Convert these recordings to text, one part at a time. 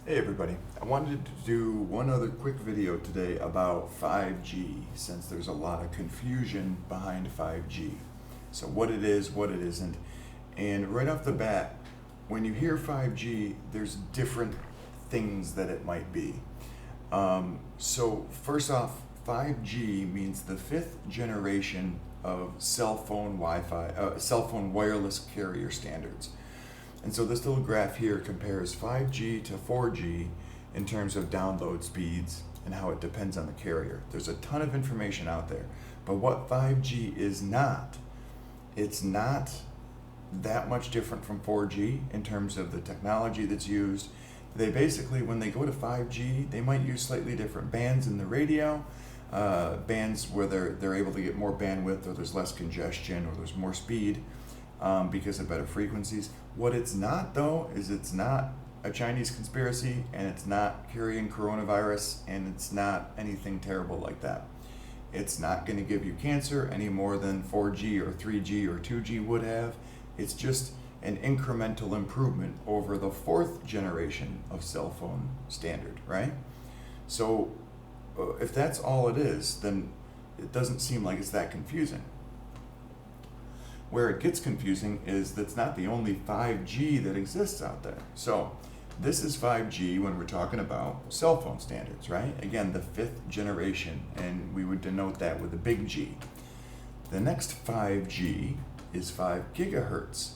Hey everybody, I wanted to do one other quick video today about 5G since there's a lot of confusion behind 5G. So what it is, what it isn't, and right off the bat, when you hear 5G, there's different things that it might be. So first off, 5G means the fifth generation of cell phone Wi-Fi, cell phone wireless carrier standards. And so this little graph here compares 5G to 4G in terms of download speeds and how it depends on the carrier. There's a ton of information out there, but what 5G is not, it's not that much different from 4G in terms of the technology that's used. They basically, when they go to 5G, they might use slightly different bands in the radio, bands where they're able to get more bandwidth, or there's less congestion, or there's more speed. Because of better frequencies. What it's not, though, is it's not a Chinese conspiracy, and it's not carrying coronavirus, and it's not anything terrible like that. It's not going to give you cancer any more than 4G or 3G or 2G would have. It's just an incremental improvement over the fourth generation of cell phone standard, right? So if that's all it is, then it doesn't seem like it's that confusing. Where it gets confusing is that's not the only 5G that exists out there. So this is 5G when we're talking about cell phone standards, right? Again, the fifth generation, and we would denote that with a big G. The next 5G is 5 gigahertz,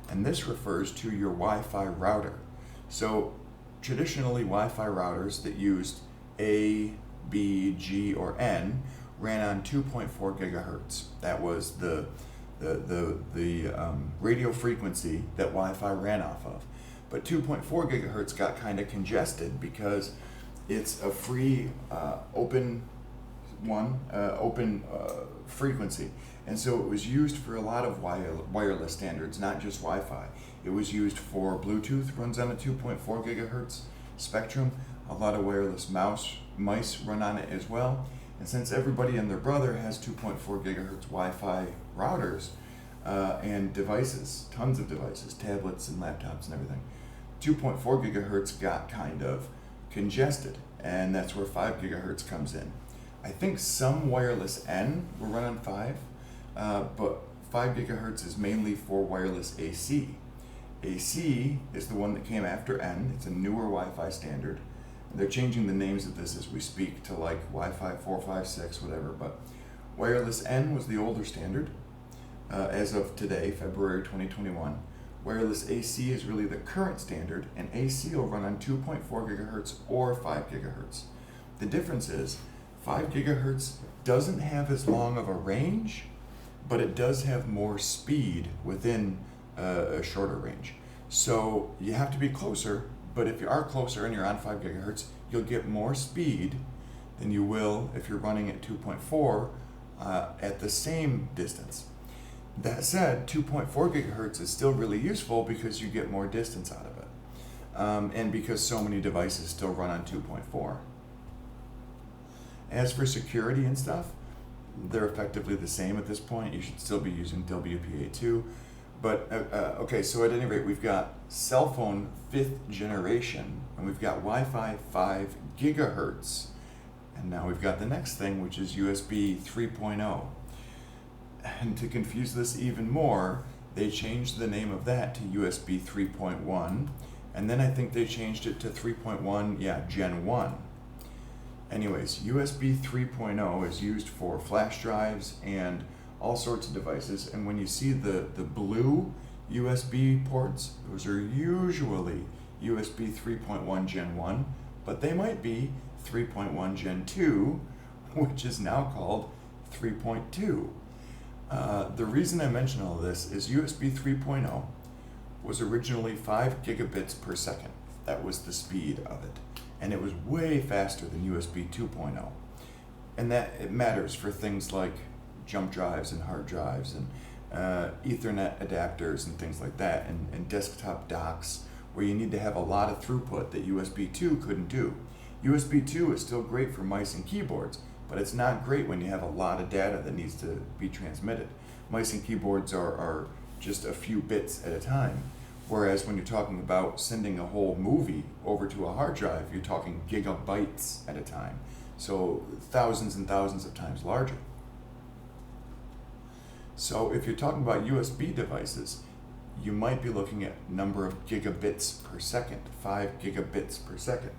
and this refers to your Wi-Fi router. So traditionally, Wi-Fi routers that used A, B, G, or N ran on 2.4 gigahertz. That was the radio frequency that Wi-Fi ran off of. But 2.4 gigahertz got kind of congested because it's a free open frequency. And so it was used for a lot of wireless standards, not just Wi-Fi. It was used for Bluetooth, runs on a 2.4 gigahertz spectrum. A lot of wireless mice run on it as well. And since everybody and their brother has 2.4 gigahertz Wi-Fi routers and devices, tons of devices, tablets and laptops and everything, 2.4 gigahertz got kind of congested, and that's where 5 gigahertz comes in. I think some wireless N will run on 5, but 5 gigahertz is mainly for wireless AC. AC is the one that came after N. It's a newer Wi-Fi standard. They're changing the names of this as we speak to like Wi-Fi 4, 5, 6, whatever, but wireless N was the older standard as of today, February 2021. Wireless AC is really the current standard, and AC will run on 2.4 gigahertz or 5 gigahertz. The difference is 5 gigahertz doesn't have as long of a range, but it does have more speed within a shorter range. So you have to be closer. But if you are closer and you're on 5 gigahertz, you'll get more speed than you will if you're running at 2.4 at the same distance. That said, 2.4 gigahertz is still really useful because you get more distance out of it, and because so many devices still run on 2.4. As for security and stuff, they're effectively the same at this point. You should still be using WPA2. But, okay, so at any rate, we've got cell phone 5th generation, and we've got Wi-Fi 5 gigahertz, and now we've got the next thing, which is USB 3.0. And to confuse this even more, they changed the name of that to USB 3.1, and then I think they changed it to 3.1, Gen 1. Anyways, USB 3.0 is used for flash drives and all sorts of devices, and when you see the blue USB ports, those are usually USB 3.1 Gen 1, but they might be 3.1 Gen 2, which is now called 3.2. The reason I mention all of this is USB 3.0 was originally 5 gigabits per second. That was the speed of it, and it was way faster than USB 2.0. And that it matters for things like jump drives and hard drives and Ethernet adapters and things like that, and desktop docks where you need to have a lot of throughput that USB 2 couldn't do. USB 2 is still great for mice and keyboards, but it's not great when you have a lot of data that needs to be transmitted. Mice and keyboards are just a few bits at a time, Whereas when you're talking about sending a whole movie over to a hard drive, you're talking gigabytes at a time. So thousands and thousands of times larger. So if you're talking about USB devices, you might be looking at number of gigabits per second, 5 gigabits per second,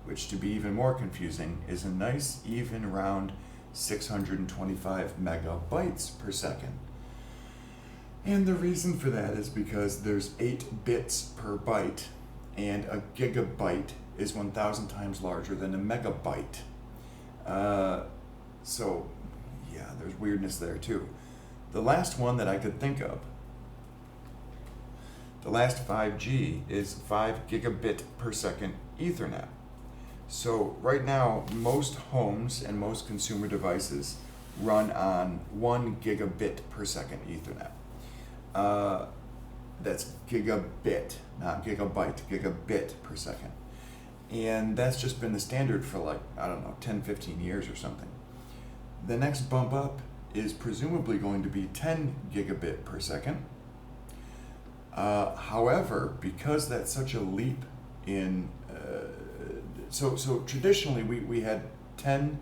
which, to be even more confusing, is a nice even round 625 megabytes per second. And the reason for that is because there's 8 bits per byte, and a gigabyte is 1,000 times larger than a megabyte. So yeah, there's weirdness there too. The last one that I could think of, the last 5G, is 5 gigabit per second Ethernet. So right now, most homes and most consumer devices run on 1 gigabit per second Ethernet. That's gigabit, not gigabyte, gigabit per second. And that's just been the standard for, like, I don't know, 10, 15 years or something. The next bump up is presumably going to be 10 gigabit per second. However, because that's such a leap in, so traditionally we had 10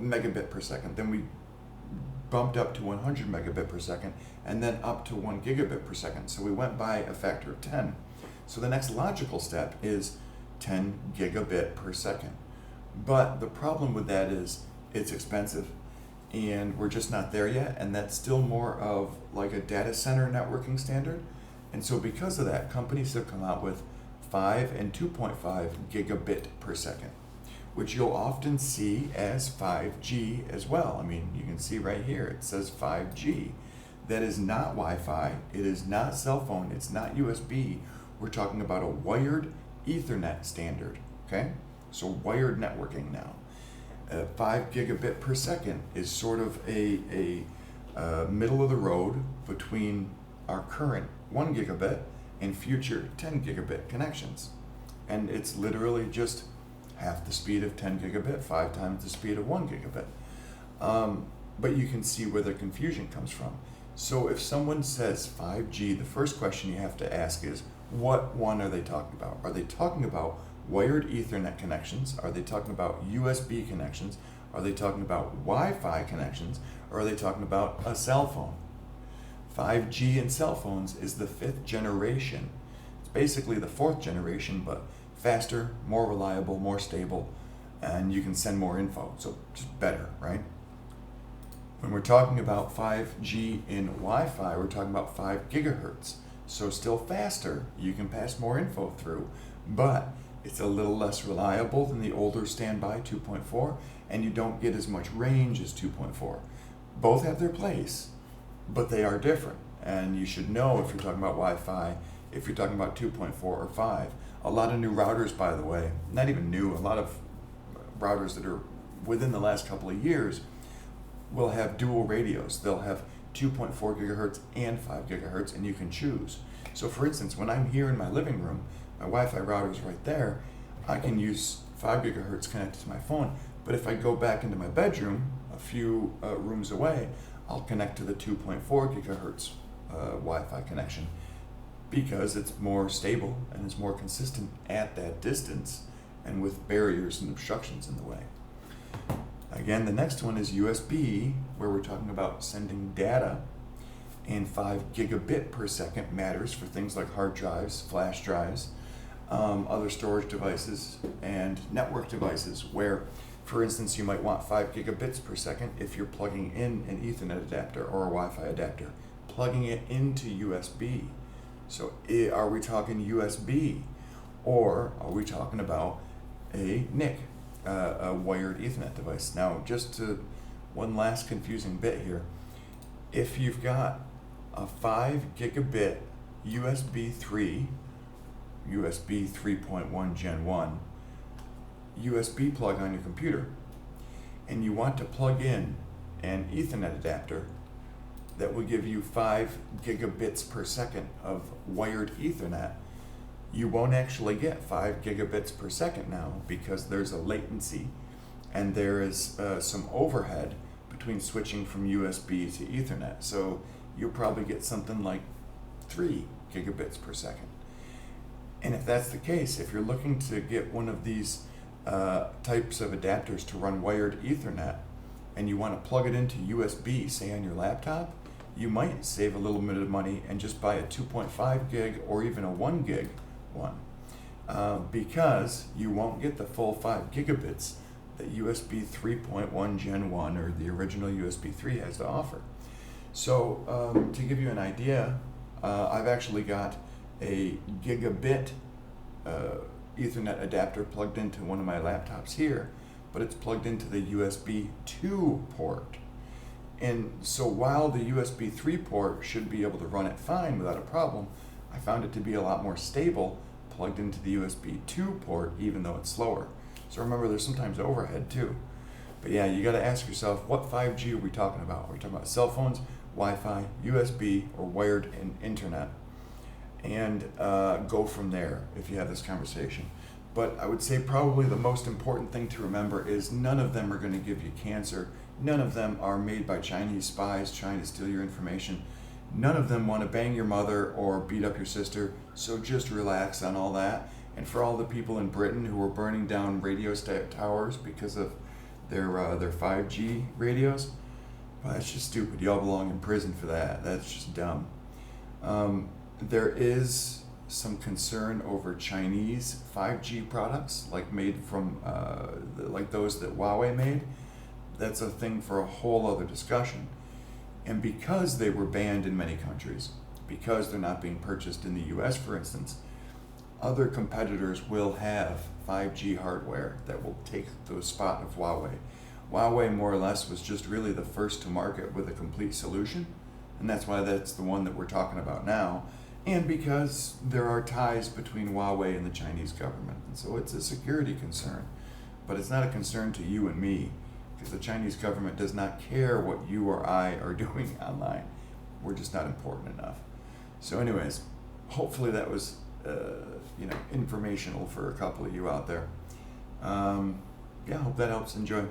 megabit per second, then we bumped up to 100 megabit per second, and then up to 1 gigabit per second. So we went by a factor of 10. So the next logical step is 10 gigabit per second. But the problem with that is it's expensive, and we're just not there yet, and that's still more of like a data center networking standard. And so because of that, companies have come out with 5 and 2.5 gigabit per second, which you'll often see as 5G as well. I mean, you can see right here, it says 5G. That is not Wi-Fi, it is not cell phone, it's not USB. We're talking about a wired Ethernet standard, okay? So wired networking now. 5 gigabit per second is sort of a middle of the road between our current 1 gigabit and future 10 gigabit connections. And it's literally just half the speed of 10 gigabit, 5 times the speed of 1 gigabit. But you can see where the confusion comes from. So if someone says 5G, the first question you have to ask is, what one are they talking about? Are they talking about wired Ethernet connections? Are they talking about USB connections? Are they talking about Wi-Fi connections? Or are they talking about a cell phone? 5G in cell phones is the 5th generation. It's basically the 4th generation, but faster, more reliable, more stable, and you can send more info, so just better, right? When we're talking about 5G in Wi-Fi, we're talking about 5 gigahertz, so still faster, you can pass more info through, but it's a little less reliable than the older standby 2.4, and you don't get as much range as 2.4. Both have their place, but they are different, and you should know if you're talking about Wi-Fi, if you're talking about 2.4 or 5. A lot of new routers, by the way, not even new, a lot of routers that are within the last couple of years will have dual radios. They'll have 2.4 gigahertz and 5 gigahertz, and you can choose. So for instance, when I'm here in my living room, my Wi-Fi router is right there, I can use 5 gigahertz connected to my phone, but if I go back into my bedroom, a few rooms away, I'll connect to the 2.4 gigahertz Wi-Fi connection because it's more stable and it's more consistent at that distance and with barriers and obstructions in the way. Again, the next one is USB, where we're talking about sending data, and 5 gigabit per second matters for things like hard drives, flash drives, other storage devices, and network devices, where, for instance, you might want 5 gigabits per second if you're plugging in an Ethernet adapter or a Wi-Fi adapter, plugging it into USB. So are we talking USB, or are we talking about a NIC, a wired Ethernet device? Now, just to one last confusing bit here, if you've got a 5 gigabit USB 3, USB 3.1 Gen 1 USB plug on your computer, and you want to plug in an Ethernet adapter that will give you 5 gigabits per second of wired Ethernet, you won't actually get 5 gigabits per second now because there's a latency and there is some overhead between switching from USB to Ethernet. So you'll probably get something like 3 gigabits per second. And if that's the case, if you're looking to get one of these types of adapters to run wired Ethernet, and you want to plug it into USB, say on your laptop, you might save a little bit of money and just buy a 2.5 gig or even a 1 gig one, because you won't get the full 5 gigabits that USB 3.1 Gen 1 or the original USB 3 has to offer. So to give you an idea, I've actually got a gigabit Ethernet adapter plugged into one of my laptops here, but it's plugged into the USB 2 port. And so while the USB 3 port should be able to run it fine without a problem, I found it to be a lot more stable plugged into the USB 2 port, even though it's slower. So remember, there's sometimes overhead too. But yeah, you got to ask yourself, what 5G are we talking about? Are we talking about cell phones, Wi-Fi, USB, or wired internet? And go from there if you have this conversation. But I would say probably the most important thing to remember is none of them are going to give you cancer. None of them are made by Chinese spies trying to steal your information. None of them want to bang your mother or beat up your sister. So just relax on all that. And for all the people in Britain who were burning down radio towers because of their 5G radios, well, that's just stupid. Y'all belong in prison for that. That's just dumb. There is some concern over Chinese 5G products, like made from like those that Huawei made. That's a thing for a whole other discussion. And because they were banned in many countries, because they're not being purchased in the US, for instance, other competitors will have 5G hardware that will take the spot of Huawei. Huawei, more or less, was just really the first to market with a complete solution, and that's why that's the one that we're talking about now, and because there are ties between Huawei and the Chinese government. And so it's a security concern, but it's not a concern to you and me, because the Chinese government does not care what you or I are doing online. We're just not important enough. So anyways, hopefully that was informational for a couple of you out there. Yeah, hope that helps. Enjoy.